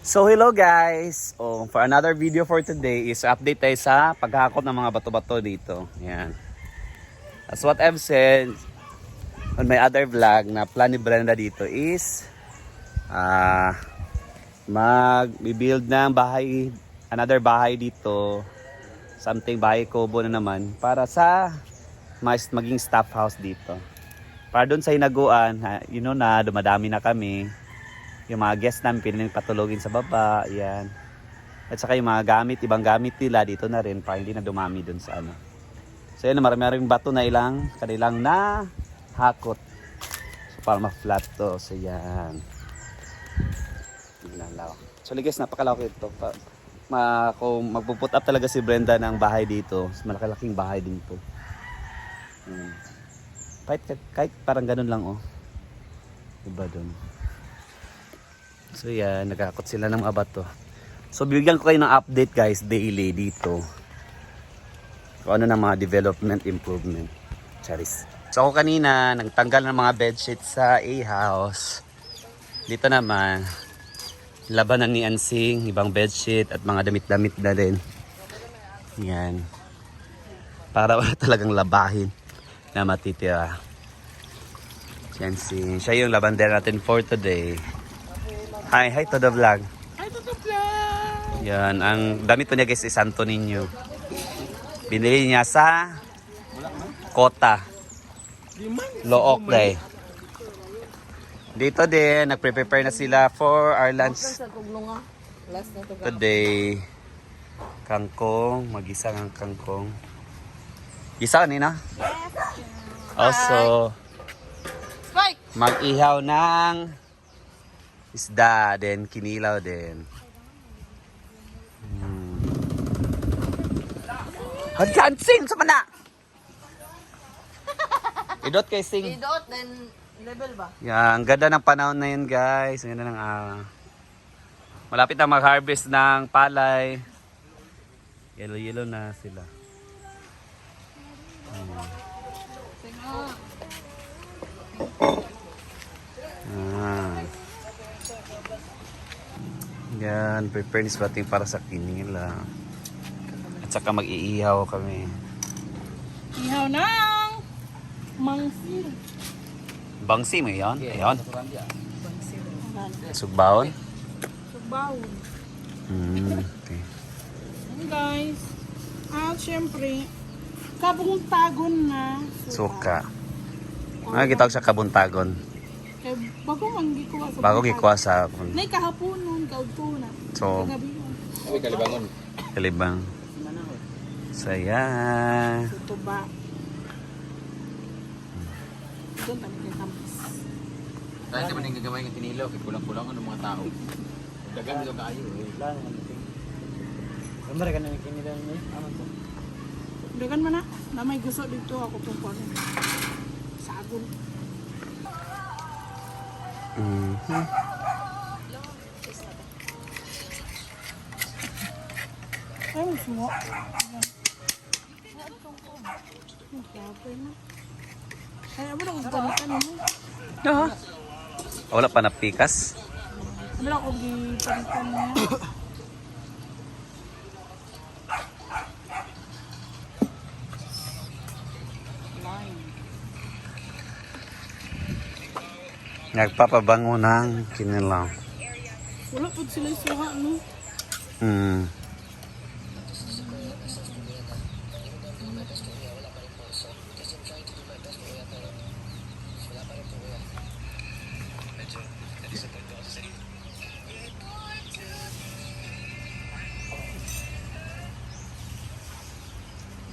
So hello guys! For another video for today is update tayo sa paghakot ng mga bato-bato dito. Yan. As what I've said on my other vlog na plan ni Brenda dito is mag-build ng bahay, another bahay dito. Something bahay kubo na naman para sa maging staff house dito. Para doon sa hinaguan, you know na dumadami na kami. Yung mga guests namin pinagpatulogin sa baba, yan. At saka yung mga gamit, ibang gamit nila dito na rin para hindi na dumami dun sa ano. So yun, marami-maraming bato na kanilang na hakot. So para ma-flat to. So yan. So guys, napakalaki ito. Kung magpuput up talaga si Brenda ng bahay dito, malaking bahay din to. Kahit parang ganun lang oh. Diba dun? So yan, nagkakot sila ng mga bato. So bibigyan ko kayo ng update guys daily dito. Kung ano ng mga development improvement. Charis. So ako kanina nagtanggal ng mga bedsheet sa A-house. Dito naman labanan ni Ansing, ibang bedsheet at mga damit-damit na din. Yan. Para wala talagang labahin na matitira. Yan siya yung labander natin for today. Hi to the vlog. Hi to the vlog. Yan, ang damit po niya guys is Santo Niño. Binili niya sa Kota. Look day. Dito din, nagpre-prepare na sila for our lunch today. Kangkong, mag-isa ng kangkong. Isa kanina? Also, mag-ihaw ng isda din, kinilaw din. Hagyan, sing sa mana! Idot kay sing. Idot, then level ba? Yan, ang ganda ng panahon na yun guys. Ang ganda ng malapit na mag-harvest ng palay. Yellow na sila. Yan, prepare ni Swating para sa kinila. At saka mag-iihaw kami. Ihaw ng mangsi. Bangsi mo yun? Ayun. Mangsi. Sugbawon? Sugbawon. Okay. Ayan guys. At syempre, kabuntagon na Suka. Gitawag sa kabuntagon. Kaya bago manggikuha sa Bago gikuha sa nay kahaponon, kaudtuna. So, Kagabi. Kalibang. Saya. Ito ba? Doon kami kay campus. Kahit naman yung gagamay ng kinilaw, kaya kulang-kulang ng mga tao. Dagan nito kayo. Gambar ka na ng kinilaw niya. Aman po. Dagan man na may gusto dito ako pong kuwan. Sagol. Ay, musuha. Ay, abot ako galitan mo. Wala pa napikas. Abot ako gipalitan niya. Nagpapabango ng kinilaw. Wala po sila suha, no?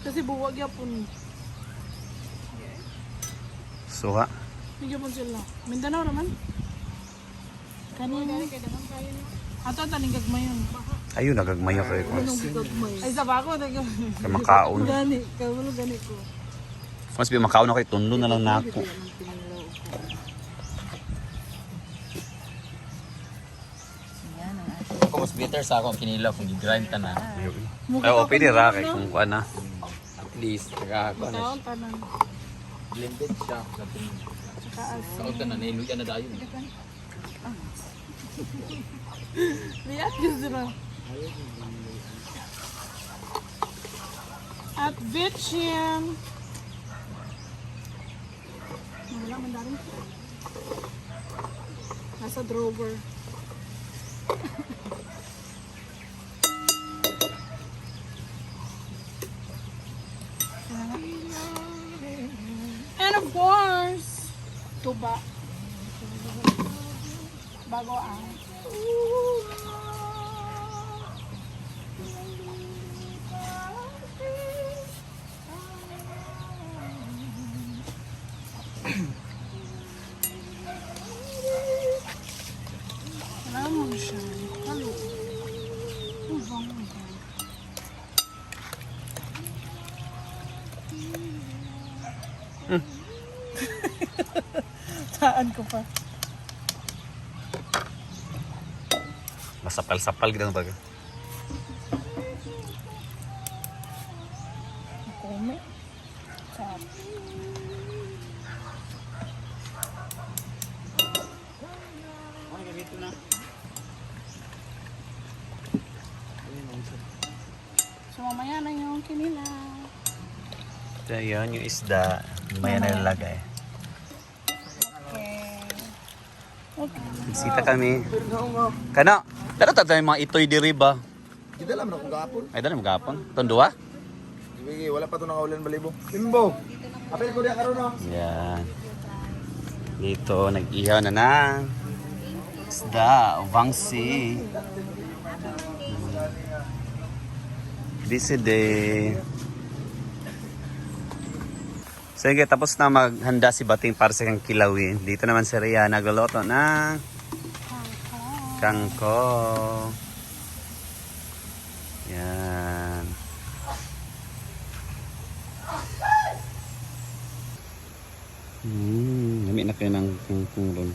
Kasi buwag yapon. Suha. Bigyan po sila. Mindanao naman. Kanina. Ato taning gagmayon. Ayun, nagagmayo kayo ko. Ay, sa bako. Kaya makaon. Gani. Kamulo gani ko. Mas makaon na kayo, tundo na lang na ako. Ako mas better sa akong kinilaw kung i-grind ka na. Ay, pwede ra kay kung kuha na. At least, nagkakakuha na Taon siya. tanan. Blended siya. Tsaka Saot ka na, nailuyan na dayo. May At gusto at bitchin. Wala man darin. Nasa drawer. And of course, tuba. Bago ang wala mo siya. Halo. Ubang ubang. Saan ko pa? Masapal-sapal gitu baga. Kome. Sarap. So mamaya na yung kinila. So yun, yung isda. Maya na nilagay. Okay. Okay. Bisita kami. Kana, dara ta tayo mga itoy diri ba? Kita lang na kung gapon. Ay dara magapon. Tondua? Sige, wala pa to nakaulan balibo. Limbo. Apel ko diya karon no. Yan. Dito nag-ihaw na ng isda, vangsi. Busy day. Sige, tapos na maghanda si Bating para sa kang kilawin. Dito naman si Rhea nagluluto ng kangkong. Yan. Lamig na kayo ng kangkong ron.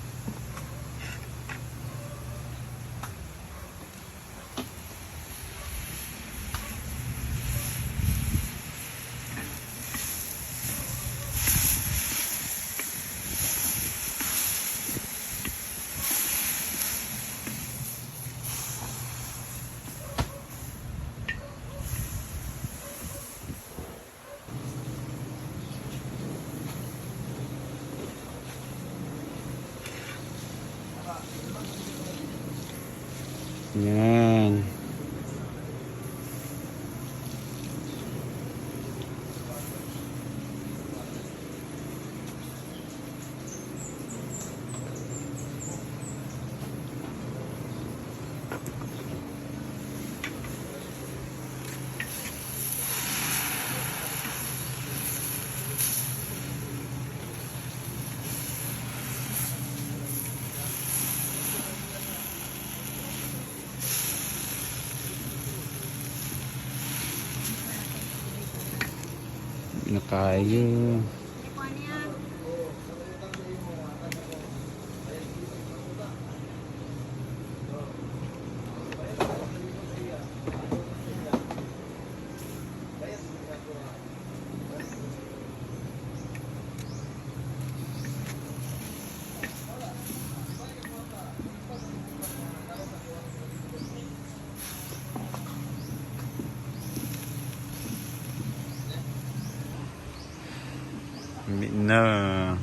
Yan. Na kayo. No.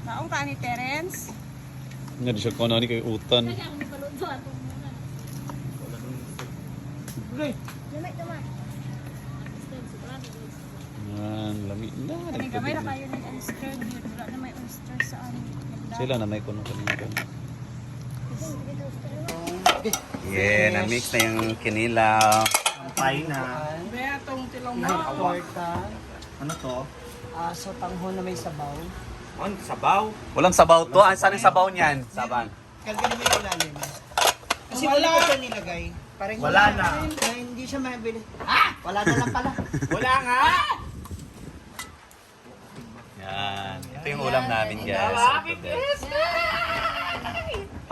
Naong ka ni Terence. Nga di siya kono ni kay utan. Yan, lamig na. Kani gamay na kayo ng oyster dito. Wala na may oyster sa ano. Sila na may kuno kanina. Yeah, na-mix na yung kinilaw. Bea tong tilong mo. Ano to? Sotanghon na may sabaw. Walang sabaw to. Saan yung sabaw niyan? Saban. Kalgarin mo yung ilalim. Kasi Wala. wala ko siya nilagay. Parang Wala na. Hindi siya mabili. Ah! Wala na lang pala. Wala nga! Yan. Ito yung ulam namin, guys.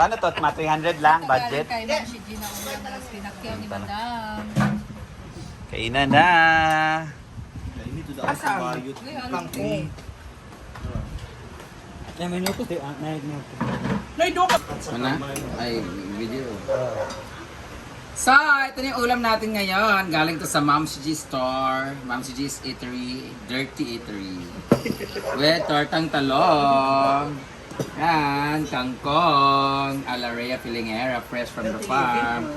Paano to? Mga 300 lang, budget? Kay Ma'am si Gina ulam na pinakyaw ni Madam. Kainan na. Asam. Yan, may nutos eh. Naido ka. Ano? Ay, video. So, ito na yung ulam natin ngayon. Galing to sa Mom's G Store. Mom's G's Eatery. Dirty Eatery. With tortang talong. Yan, kangkong. Alarea Filingera, fresh from the farm.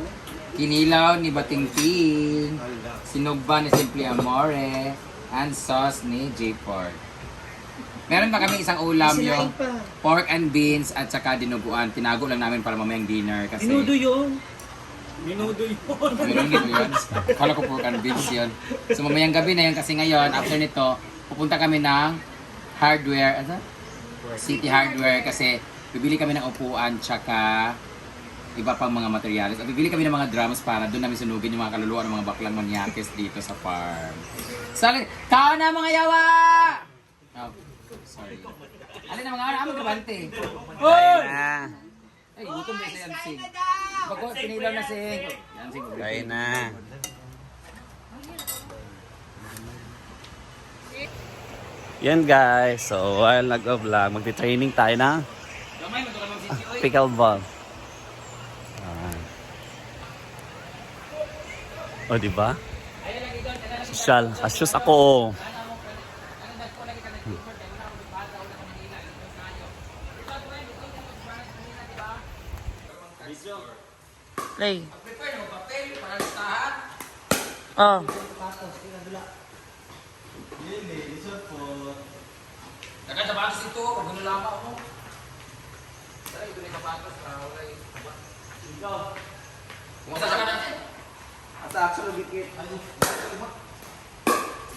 Kinilaw ni Batingting. Sinugba ni Simply Amore. And sauce ni J. Pork. Meron pa kami isang ulam yung pork and beans at saka dinuguan. Tinago lang namin para mamayang dinner kasi... Minudo yun. Meron din yun. Kala ko pork and beans yun. So mamayang gabi na yun kasi ngayon, after nito, pupunta kami ng hardware, ano? City Hardware kasi bibili kami ng upuan tsaka iba pang mga materials. At bibili kami ng mga drums para doon namin sunugin yung mga kaluluwa ng mga baklang manyakis dito sa farm. Sali, tao na mga yawa! Oh, sorry. Alin na mga amang grabante. Kain na. Ay, gutom na siya Yansing. Bago, pinilaw na si Yansing. Kain na. Yan guys, so while nag-vlog, magti-training tayo na Gamay, magkaroon ng sisi, oy. pickleball. O, diba? Social. Asyos ako. Play. Oh. Dagan sa batas ito, pag ginulama ako. Tara, ito na yung kapatas. Kumusta sa kanan? Asa akso na bikit.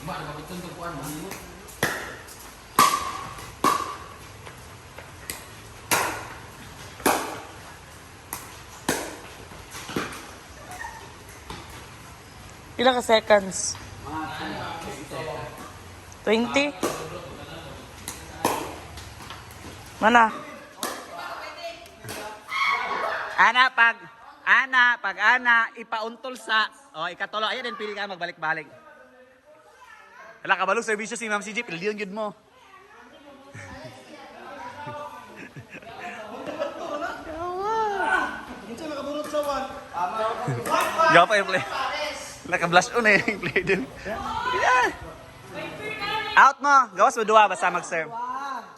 Ma, nagpapitun ito po ano? Ilang ka seconds? 20? Mana? Pag ana, ipauntol sa, ikatulo, ayan din, pili ka magbalik-balik. Wala ka balong servisyo si Ma'am CJ, pili yun mo. Yaw pa yung play. Naka-blush on eh, yung play din. Yeah. Out mo, gawas mo duwa, basta mag-serve.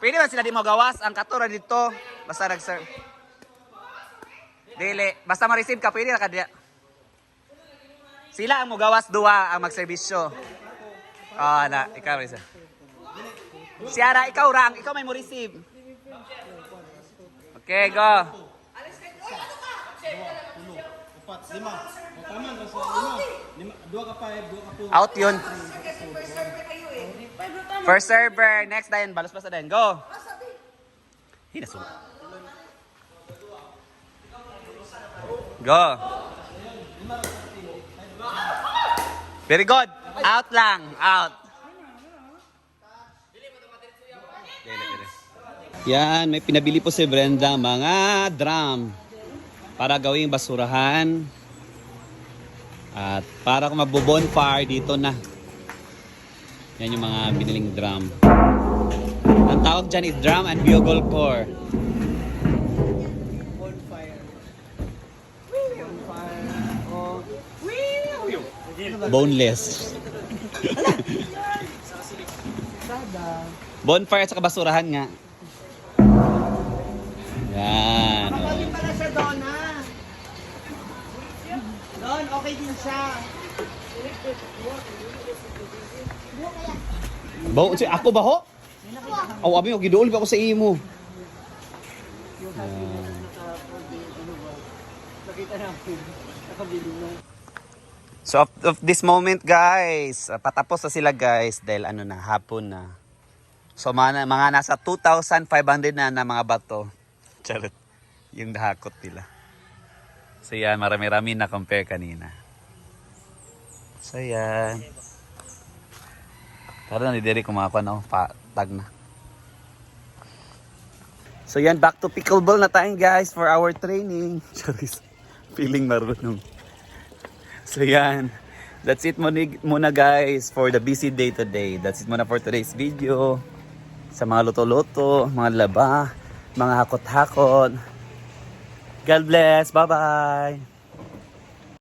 Pwede ba sila di mo gawas? Ang katura dito, basta nag-serve. Dili, basta ma-receive ka, pwede na ka diya. Sila ang mugawas duwa ang magserbisyo. Na, ikaw rin. Siara, ikaw rang, ikaw may mo receive. Okay, go. Out yun. First server, next din, balos basta din. Go. Hinasul. Go. Very good. Out lang. Out. Yan, may pinabili po si Brenda mga drum para gawing basurahan at para kung magbo-bonfire dito na. Yan yung mga biniling drum. Ang tawag dyan is drum and bugle core. Boneless. Bonfire sa kabasurahan nga. Yan. Pwede pala siya doon, ha? Doon, okay din siya. Ako ba ho? Aw, abi, giduol pa ako sa imo. Nakita namin. Nakabili na. So of this moment guys, patapos na sila guys dahil ano na, hapon na. So mga nasa 2,500 na mga bato. Charot. Yung nahakot nila. So yan, marami-rami na compare kanina. So yan. Tara na, ni Derek kumakuha na. Tag na. So yan, back to pickleball na tayo guys for our training. Charis, feeling marunong. So yan, that's it muna guys for the busy day today. That's it muna for today's video. Sa mga luto-luto, mga laba, mga hakot-hakot. God bless. Bye-bye.